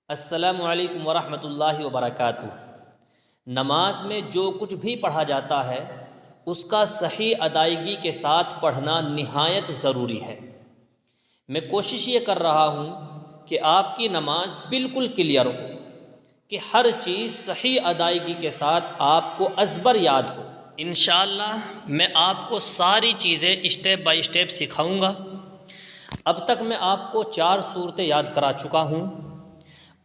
السلام علیکم ورحمۃ اللہ وبرکاتہ۔ نماز میں جو کچھ بھی پڑھا جاتا ہے اس کا صحیح ادائیگی کے ساتھ پڑھنا نہایت ضروری ہے۔ میں کوشش یہ کر رہا ہوں کہ آپ کی نماز بالکل کلیئر ہو، کہ ہر چیز صحیح ادائیگی کے ساتھ آپ کو ازبر یاد ہو۔ انشاءاللہ میں آپ کو ساری چیزیں اسٹیپ بائی اسٹیپ سکھاؤں گا۔ اب تک میں آپ کو 4 صورتیں یاد کرا چکا ہوں۔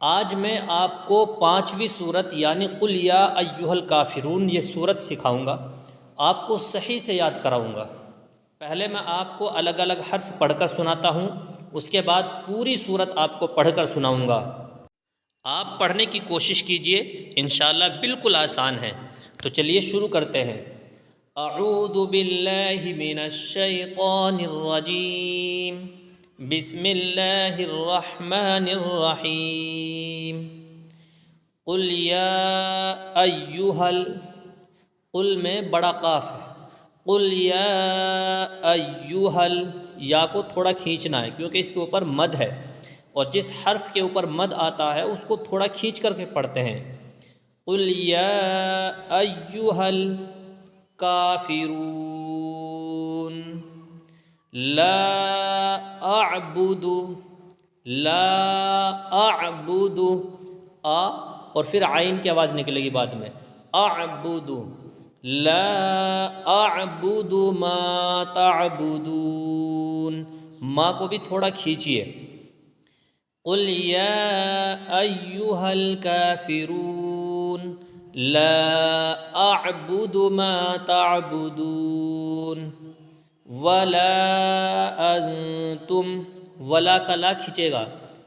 آج میں آپ کو 5ویں صورت یعنی قل یا ایھا الکافرون یہ صورت سکھاؤں گا، آپ کو صحیح سے یاد کراؤں گا۔ پہلے میں آپ کو الگ الگ حرف پڑھ کر سناتا ہوں، اس کے بعد پوری صورت آپ کو پڑھ کر سناؤں گا۔ آپ پڑھنے کی کوشش کیجئے، انشاءاللہ بالکل آسان ہے۔ تو چلیے شروع کرتے ہیں۔ اعوذ باللہ من الشیطان الرجیم، بسم اللہ الرحمن الرحیم۔ قل یا ایھا قل میں بڑا قاف ہے، قل یا ایھا یا کو تھوڑا کھینچنا ہے کیونکہ اس کے اوپر مد ہے، اور جس حرف کے اوپر مد آتا ہے اس کو تھوڑا کھینچ کر کے پڑھتے ہیں۔ قل یا ایھا الکافرون لا اعبد اور پھر عین کی آواز نکلے گی بعد میں، اعبد لا اعبد ما تعبدون، ما کو بھی تھوڑا کھینچیے۔ قل یا ایھا الکافرون لا اعبد ما تعبدون ولا انتم، ولا کا لا کھینچے گا،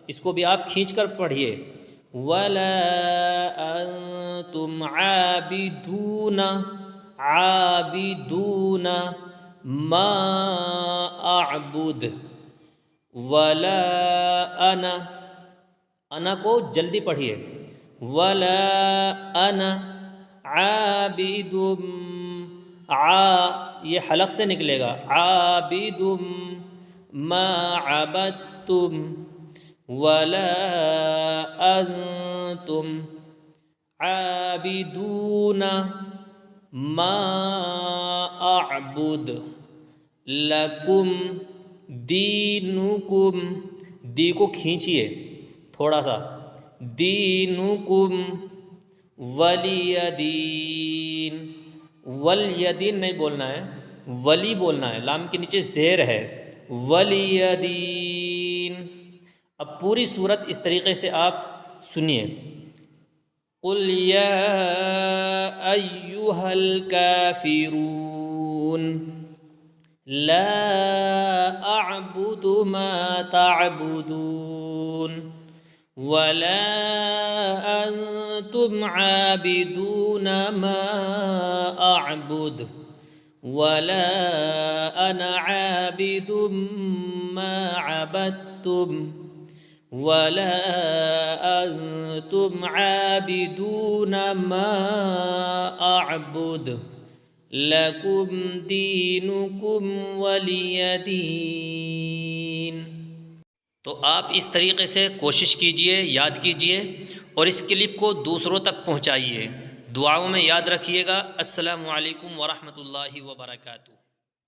اس کو بھی آپ کھینچ کر پڑھیے۔ ولا انتم عابدون ما اعبد ولا انا کو جلدی پڑھیے، ولا انا عابد یہ حلق سے نکلے گا، عابد ما عبدتم ولا انتم عابدون ما اعبد لکم دینکم، دی کو کھینچیے تھوڑا سا، دینکم ولی دین، ولیدین نہیں بولنا ہے، ولی بولنا ہے، لام کے نیچے زیر ہے، ولیدین۔ اب پوری صورت اس طریقے سے آپ سنیے۔ قل یا ایھا الکافرون لا اعبد ما تعبدون ولا انتم عابدون ما اعبد ولا انا عابد ما عبدتم ولا انتم عابدون ما اعبد لکم دینکم ولی دین۔ تو آپ اس طریقے سے کوشش کیجئے، یاد کیجئے، اور اس کلپ کو دوسروں تک پہنچائیے۔ دعاؤں میں یاد رکھیے گا۔ السلام علیکم ورحمۃ اللہ وبرکاتہ۔